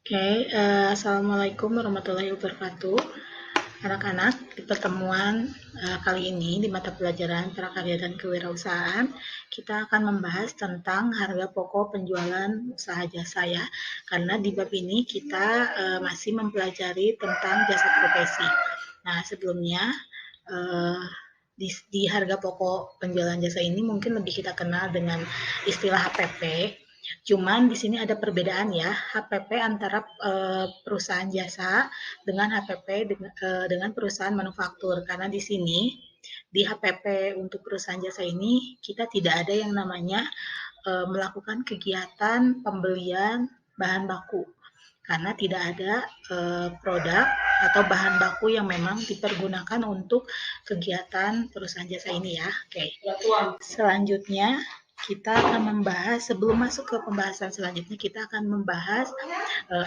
Assalamualaikum warahmatullahi wabarakatuh. Anak-anak, di pertemuan kali ini di mata pelajaran prakarya dan kewirausahaan, kita akan membahas tentang harga pokok penjualan usaha jasa ya. Karena di bab ini kita masih mempelajari tentang jasa profesi. Nah, sebelumnya di harga pokok penjualan jasa ini mungkin lebih kita kenal dengan istilah HPP. Cuman di sini ada perbedaan ya, HPP antara perusahaan jasa dengan HPP dengan perusahaan manufaktur. Karena di sini di HPP untuk perusahaan jasa ini kita tidak ada yang namanya melakukan kegiatan pembelian bahan baku. Karena tidak ada produk atau bahan baku yang memang dipergunakan untuk kegiatan perusahaan jasa ini ya. Oke. Selanjutnya kita akan membahas, sebelum masuk ke pembahasan selanjutnya, kita akan membahas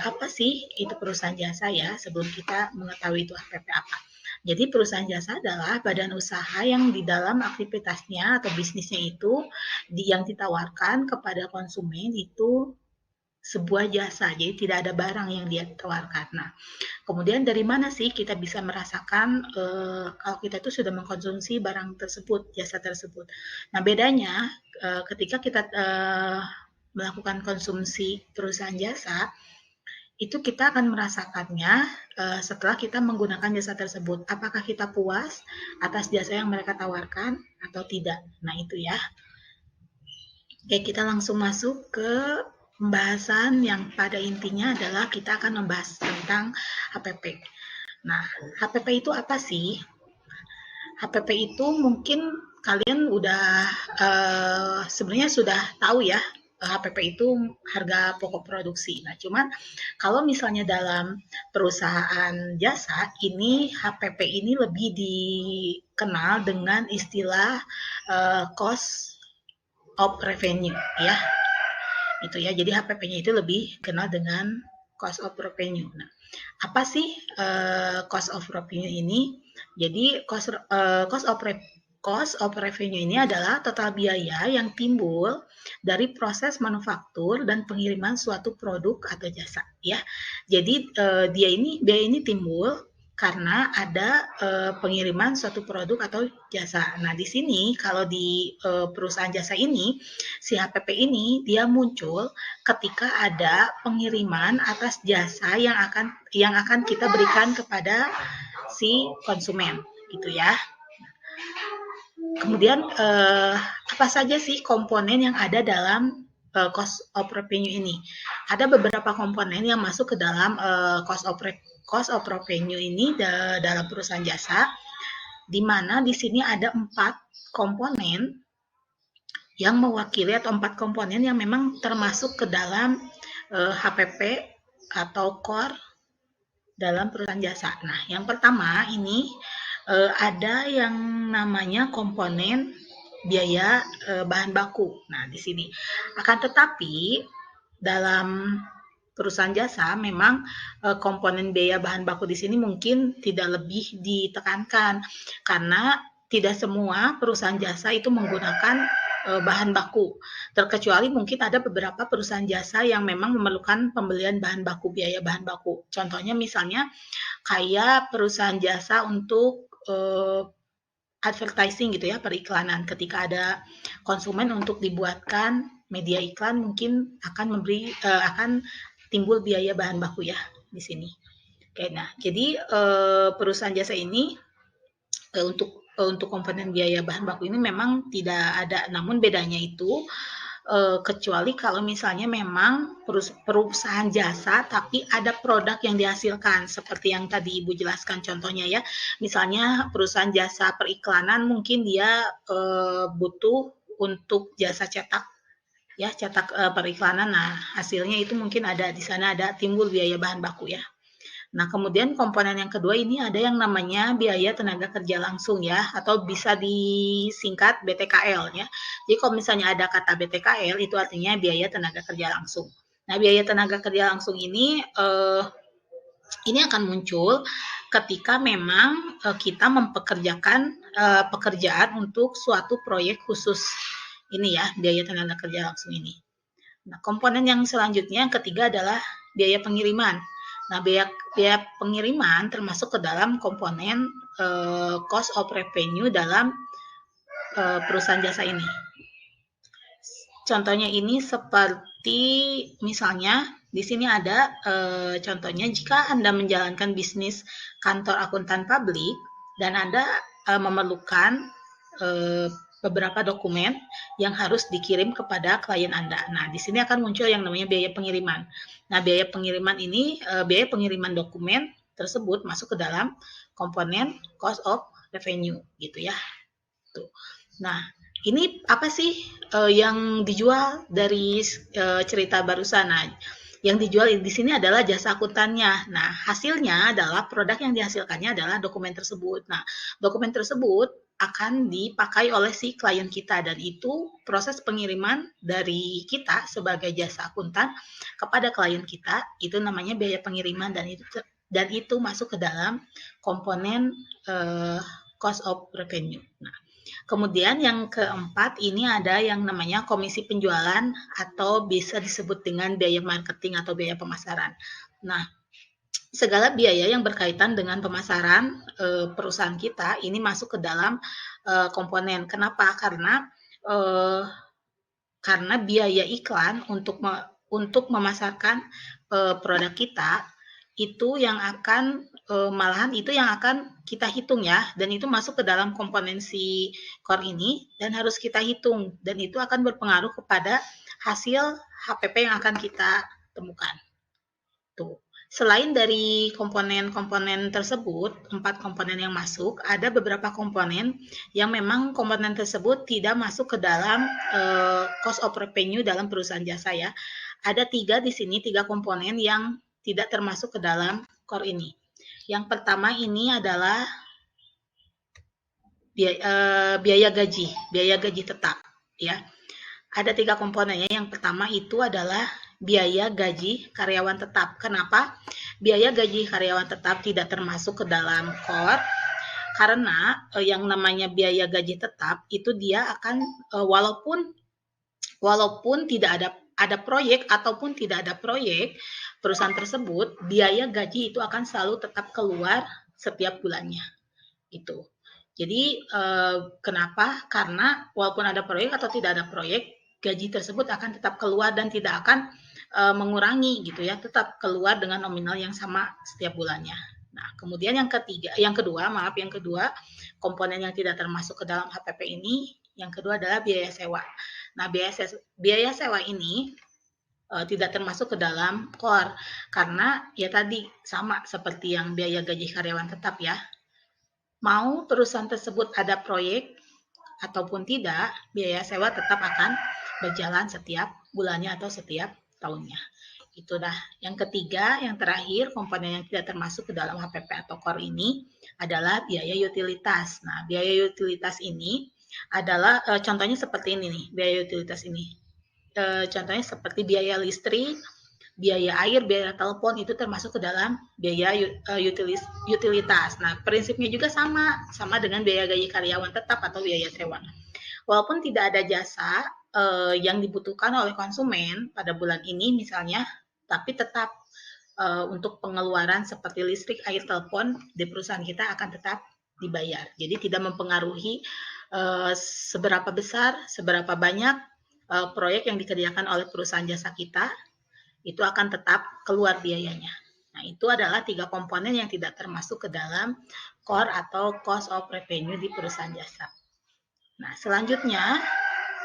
apa sih itu perusahaan jasa ya, sebelum kita mengetahui itu HPP apa. Jadi perusahaan jasa adalah badan usaha yang di dalam aktivitasnya atau bisnisnya itu yang ditawarkan kepada konsumen itu sebuah jasa, jadi tidak ada barang yang dia tawarkan. Nah, kemudian dari mana sih kita bisa merasakan kalau kita itu sudah mengkonsumsi barang tersebut, jasa tersebut. Nah, bedanya ketika kita melakukan konsumsi perusahaan jasa, itu kita akan merasakannya setelah kita menggunakan jasa tersebut. Apakah kita puas atas jasa yang mereka tawarkan atau tidak? Nah, itu ya. Oke, kita langsung masuk ke pembahasan yang pada intinya adalah kita akan membahas tentang HPP. Nah, HPP itu apa sih? HPP itu mungkin kalian udah sebenarnya sudah tahu ya, HPP itu harga pokok produksi. Nah, cuman kalau misalnya dalam perusahaan jasa, ini HPP ini lebih dikenal dengan istilah cost of revenue ya. Itu ya. Jadi HPP-nya itu lebih kenal dengan cost of revenue. Nah, apa sih cost of revenue ini? Jadi cost of revenue ini adalah total biaya yang timbul dari proses manufaktur dan pengiriman suatu produk atau jasa ya. Jadi biaya ini timbul karena ada pengiriman suatu produk atau jasa. Nah, di sini kalau di perusahaan jasa ini, si HPP ini dia muncul ketika ada pengiriman atas jasa yang akan kita berikan kepada si konsumen, gitu ya. Kemudian apa saja sih komponen yang ada dalam cost of revenue ini? Ada beberapa komponen yang masuk ke dalam cost of revenue ini dalam perusahaan jasa, di mana di sini ada 4 komponen yang mewakili atau 4 komponen yang memang termasuk ke dalam HPP atau core dalam perusahaan jasa. Nah, yang pertama ini ada yang namanya komponen biaya bahan baku. Nah, di sini. Akan tetapi dalam perusahaan jasa memang komponen biaya bahan baku di sini mungkin tidak lebih ditekankan karena tidak semua perusahaan jasa itu menggunakan bahan baku. Terkecuali mungkin ada beberapa perusahaan jasa yang memang memerlukan pembelian bahan baku, biaya bahan baku. Contohnya misalnya kayak perusahaan jasa untuk advertising gitu ya, periklanan. Ketika ada konsumen untuk dibuatkan media iklan, mungkin akan timbul biaya bahan baku ya di sini. Oke, nah jadi perusahaan jasa ini untuk komponen biaya bahan baku ini memang tidak ada, namun bedanya itu kecuali kalau misalnya memang perusahaan jasa tapi ada produk yang dihasilkan seperti yang tadi Ibu jelaskan contohnya ya, misalnya perusahaan jasa periklanan mungkin dia butuh untuk jasa cetak ya, cetak periklanan. Nah, hasilnya itu mungkin ada di sana ada timbul biaya bahan baku ya. Nah, kemudian komponen yang kedua ini ada yang namanya biaya tenaga kerja langsung ya, atau bisa disingkat BTKL ya. Jadi kalau misalnya ada kata BTKL itu artinya biaya tenaga kerja langsung. Nah, biaya tenaga kerja langsung ini akan muncul ketika memang kita mempekerjakan pekerjaan untuk suatu proyek khusus. Ini ya, biaya tenaga kerja langsung ini. Nah, komponen yang selanjutnya yang ketiga adalah biaya pengiriman. Nah, biaya pengiriman termasuk ke dalam komponen cost of revenue dalam perusahaan jasa ini. Contohnya ini seperti misalnya di sini ada contohnya jika Anda menjalankan bisnis kantor akuntan publik dan Anda memerlukan beberapa dokumen yang harus dikirim kepada klien Anda. Nah, di sini akan muncul yang namanya biaya pengiriman. Nah, biaya pengiriman ini, biaya pengiriman dokumen tersebut masuk ke dalam komponen cost of revenue, gitu ya. Tuh. Nah, ini apa sih yang dijual dari cerita barusan? Nah, yang dijual di sini adalah jasa akuntannya. Nah, hasilnya adalah produk yang dihasilkannya adalah dokumen tersebut. Nah, dokumen tersebut akan dipakai oleh si klien kita dan itu proses pengiriman dari kita sebagai jasa akuntan kepada klien kita itu namanya biaya pengiriman dan itu masuk ke dalam komponen cost of revenue. Nah, kemudian yang keempat ini ada yang namanya komisi penjualan atau bisa disebut dengan biaya marketing atau biaya pemasaran. Nah, segala biaya yang berkaitan dengan pemasaran perusahaan kita ini masuk ke dalam komponen. Kenapa? Karena biaya iklan untuk memasarkan produk kita itu yang akan malahan itu yang akan kita hitung ya, dan itu masuk ke dalam komponen si core ini dan harus kita hitung dan itu akan berpengaruh kepada hasil HPP yang akan kita temukan. Tuh. Selain dari komponen-komponen tersebut, 4 komponen yang masuk, ada beberapa komponen yang memang komponen tersebut tidak masuk ke dalam cost of revenue dalam perusahaan jasa ya. Ada 3 di sini, 3 komponen yang tidak termasuk ke dalam core ini. Yang pertama ini adalah biaya gaji tetap ya. Ada 3 komponennya. Yang pertama itu adalah biaya gaji karyawan tetap. Kenapa? Biaya gaji karyawan tetap tidak termasuk ke dalam core karena yang namanya biaya gaji tetap itu dia akan walaupun tidak ada proyek ataupun tidak ada proyek perusahaan tersebut, biaya gaji itu akan selalu tetap keluar setiap bulannya. Gitu. Jadi kenapa? Karena walaupun ada proyek atau tidak ada proyek, gaji tersebut akan tetap keluar dan tidak akan mengurangi gitu ya, tetap keluar dengan nominal yang sama setiap bulannya. Nah, kemudian yang kedua, komponen yang tidak termasuk ke dalam HPP ini, yang kedua adalah biaya sewa. Nah, biaya sewa ini tidak termasuk ke dalam core karena ya tadi sama seperti yang biaya gaji karyawan tetap ya. Mau perusahaan tersebut ada proyek ataupun tidak, biaya sewa tetap akan berjalan setiap bulannya atau setiap tahunnya. Itu dah. Yang ketiga, yang terakhir, komponen yang tidak termasuk ke dalam HPP atau core ini adalah biaya utilitas. Nah, biaya utilitas ini adalah contohnya seperti ini nih, biaya utilitas ini. Contohnya seperti biaya listrik, biaya air, biaya telepon itu termasuk ke dalam biaya utilitas. Nah, prinsipnya juga sama dengan biaya gaji karyawan tetap atau biaya sewa. Walaupun tidak ada jasa yang dibutuhkan oleh konsumen pada bulan ini misalnya, tapi tetap untuk pengeluaran seperti listrik, air, telepon di perusahaan kita akan tetap dibayar. Jadi tidak mempengaruhi seberapa besar, seberapa banyak proyek yang dikerjakan oleh perusahaan jasa kita itu akan tetap keluar biayanya. Nah, itu adalah 3 komponen yang tidak termasuk ke dalam core atau cost of revenue di perusahaan jasa. Nah, selanjutnya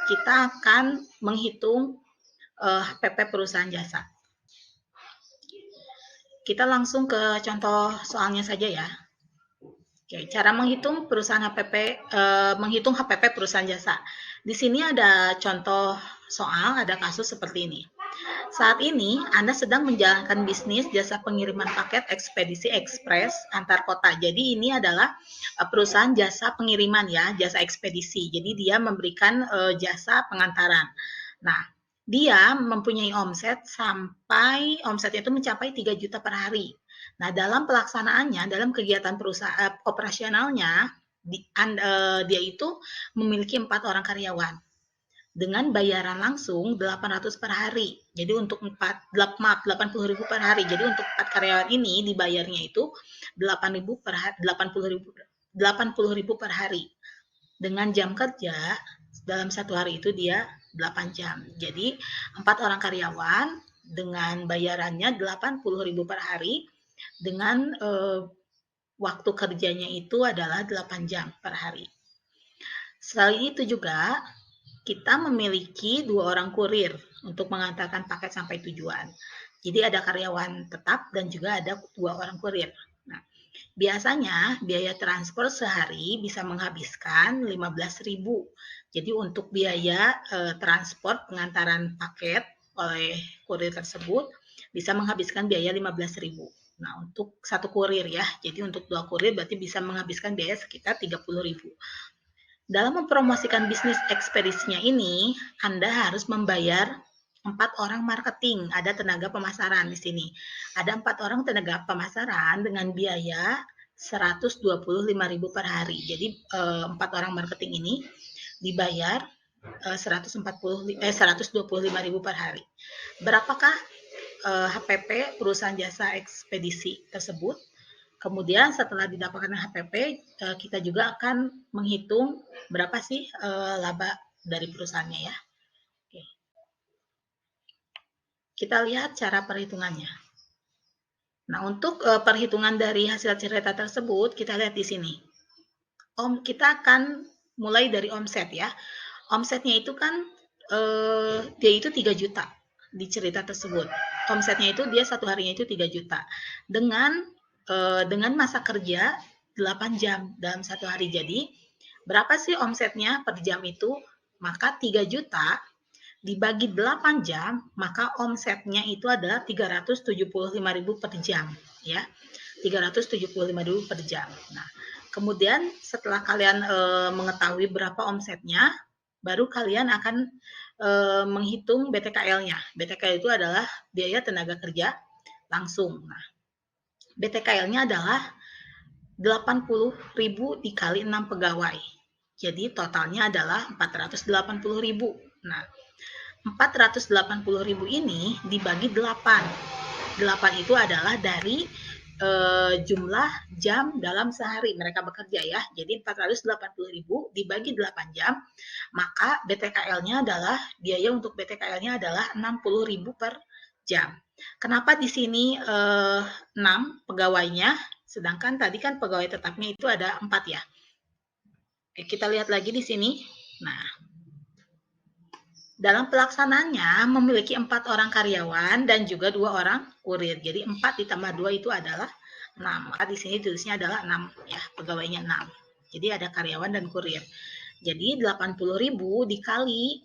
kita akan menghitung HPP perusahaan jasa. Kita langsung ke contoh soalnya saja ya. Oke, cara menghitung menghitung HPP perusahaan jasa. Di sini ada contoh soal, ada kasus seperti ini. Saat ini, Anda sedang menjalankan bisnis jasa pengiriman paket ekspedisi ekspres antar kota. Jadi ini adalah perusahaan jasa pengiriman ya, jasa ekspedisi. Jadi dia memberikan jasa pengantaran. Nah, dia mempunyai omset omsetnya itu mencapai 3 juta per hari. Nah, dalam pelaksanaannya, dalam kegiatan perusahaan operasionalnya, dia itu memiliki 4 orang karyawan. dengan bayaran langsung 800 per hari. Jadi untuk 80.000 per hari. Jadi untuk 4 karyawan ini dibayarnya itu 8.000 per hari, 80.000 per hari. Dengan jam kerja dalam satu hari itu dia 8 jam. Jadi 4 orang karyawan dengan bayarannya 80.000 per hari dengan waktu kerjanya itu adalah 8 jam per hari. Selain itu juga kita memiliki 2 orang kurir untuk mengantarkan paket sampai tujuan. Jadi ada karyawan tetap dan juga ada 2 orang kurir. Nah, biasanya biaya transport sehari bisa menghabiskan 15.000. Jadi untuk biaya transport pengantaran paket oleh kurir tersebut bisa menghabiskan biaya 15.000. Nah, untuk satu kurir ya. Jadi untuk 2 kurir berarti bisa menghabiskan biaya sekitar 30.000. Dalam mempromosikan bisnis ekspedisinya ini, Anda harus membayar 4 orang marketing, ada tenaga pemasaran di sini. Ada 4 orang tenaga pemasaran dengan biaya 125.000 per hari. Jadi 4 orang marketing ini dibayar 125.000 per hari. Berapakah HPP perusahaan jasa ekspedisi tersebut? Kemudian setelah didapatkan HPP, kita juga akan menghitung berapa sih laba dari perusahaannya ya. Oke. Kita lihat cara perhitungannya. Nah, untuk perhitungan dari hasil cerita tersebut, kita lihat di sini. Kita akan mulai dari omset ya. Omsetnya itu kan dia itu 3 juta di cerita tersebut. Omsetnya itu dia satu harinya itu 3 juta. Dengan masa kerja 8 jam dalam satu hari. Jadi, berapa sih omsetnya per jam itu? Maka 3 juta dibagi 8 jam, maka omsetnya itu adalah 375.000 per jam. Ya, 375.000 per jam. Nah, kemudian setelah kalian mengetahui berapa omsetnya, baru kalian akan menghitung BTKL-nya. BTKL itu adalah biaya tenaga kerja langsung. Nah, BTKL-nya adalah 80.000 dikali 6 pegawai. Jadi totalnya adalah 480.000. Nah, 480.000 ini dibagi 8. 8 itu adalah dari jumlah jam dalam sehari mereka bekerja ya. Jadi 480.000 dibagi 8 jam, maka BTKL-nya adalah biaya untuk BTKL-nya adalah 60.000 per jam. Kenapa di sini 6 pegawainya, sedangkan tadi kan pegawai tetapnya itu ada 4 ya. Oke, kita lihat lagi di sini. Nah, dalam pelaksanaannya memiliki 4 orang karyawan dan juga 2 orang kurir. Jadi 4 ditambah 2 itu adalah 6. Maka di sini tulisnya adalah 6 ya, pegawainya 6. Jadi ada karyawan dan kurir. Jadi 80.000 dikali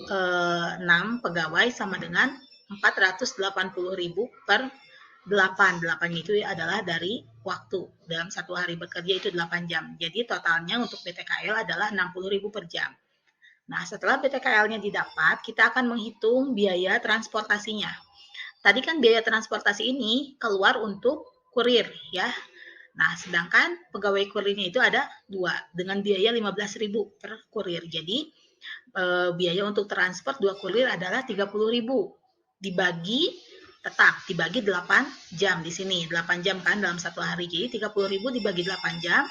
6 pegawai sama dengan 480.000 per 8. 8 itu adalah dari waktu. Dalam satu hari bekerja itu 8 jam. Jadi totalnya untuk BTKL adalah 60.000 per jam. Nah, setelah BTKL-nya didapat, kita akan menghitung biaya transportasinya. Tadi kan biaya transportasi ini keluar untuk kurir ya. Nah, sedangkan pegawai kurirnya itu ada 2 dengan biaya 15.000 per kurir. Jadi biaya untuk transport 2 kurir adalah 30.000 dibagi 8 jam di sini. 8 jam kan dalam satu hari. Jadi 30.000 dibagi 8 jam,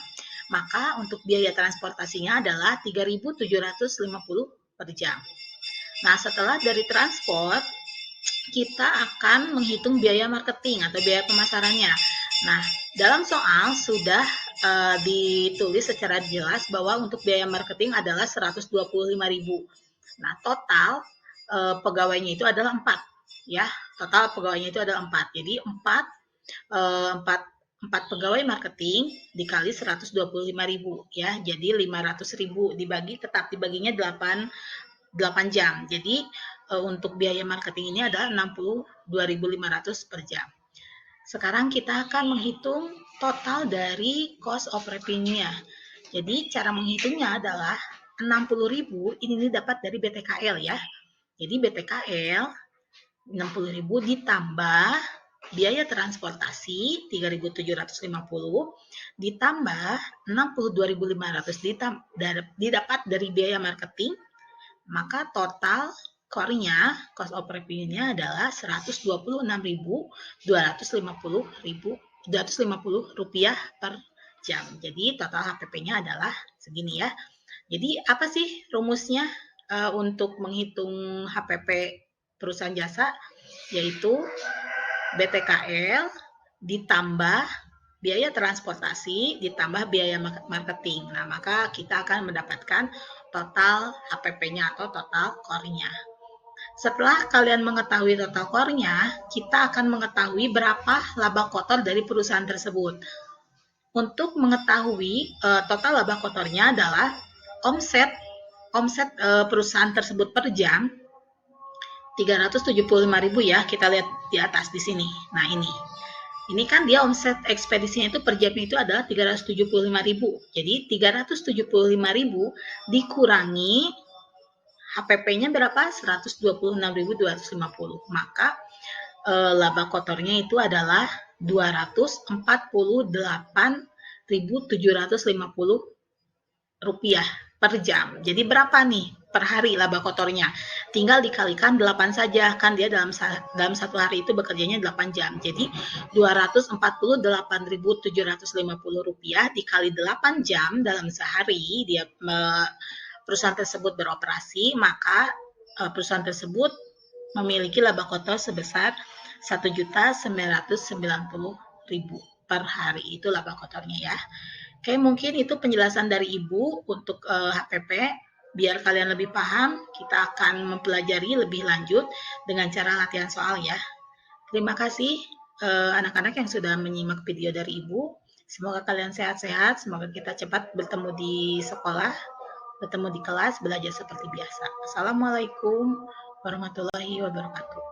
maka untuk biaya transportasinya adalah 3.750 per jam. Nah, setelah dari transport, kita akan menghitung biaya marketing atau biaya pemasarannya. Nah, dalam soal sudah ditulis secara jelas bahwa untuk biaya marketing adalah 125.000. Nah, total pegawainya itu adalah 4 ya. Total pegawainya itu adalah 4. Jadi 4 pegawai marketing dikali 125.000 ya. Jadi 500.000 tetap dibaginya 8 jam. Jadi untuk biaya marketing ini adalah 62.500 per jam. Sekarang kita akan menghitung total dari cost of revenue-nya. Jadi cara menghitungnya adalah 60.000 ini dapat dari BTKL ya. Jadi BTKL 60.000 ditambah biaya transportasi 3.750 ditambah 62.500 didapat dari biaya marketing maka total core-nya, cost of revenue-nya adalah Rp126.250 per jam. Jadi total HPP-nya adalah segini ya. Jadi apa sih rumusnya untuk menghitung HPP perusahaan jasa? Yaitu BTKL ditambah biaya transportasi ditambah biaya marketing. Nah, maka kita akan mendapatkan total HPP-nya atau total core-nya. Setelah kalian mengetahui total core-nya, kita akan mengetahui berapa laba kotor dari perusahaan tersebut. Untuk mengetahui total laba kotornya adalah omset perusahaan tersebut per jam 375.000 ya, kita lihat di atas di sini. Nah, ini kan dia omset ekspedisinya itu per jamnya itu adalah 375.000. Jadi 375.000 dikurangi HPP-nya berapa? 126.250. Maka laba kotornya itu adalah 248.750 rupiah per jam. Jadi berapa nih per hari laba kotornya? Tinggal dikalikan 8 saja, kan dia dalam satu hari itu bekerjanya 8 jam. Jadi 248.750 rupiah dikali 8 jam dalam sehari dia perusahaan tersebut beroperasi, maka perusahaan tersebut memiliki laba kotor sebesar 1.990.000 per hari. Itu laba kotornya ya. Oke, mungkin itu penjelasan dari Ibu untuk HPP. Biar kalian lebih paham, kita akan mempelajari lebih lanjut dengan cara latihan soal ya. Terima kasih anak-anak yang sudah menyimak video dari Ibu. Semoga kalian sehat-sehat, semoga kita cepat bertemu di sekolah, bertemu di kelas, belajar seperti biasa. Assalamualaikum warahmatullahi wabarakatuh.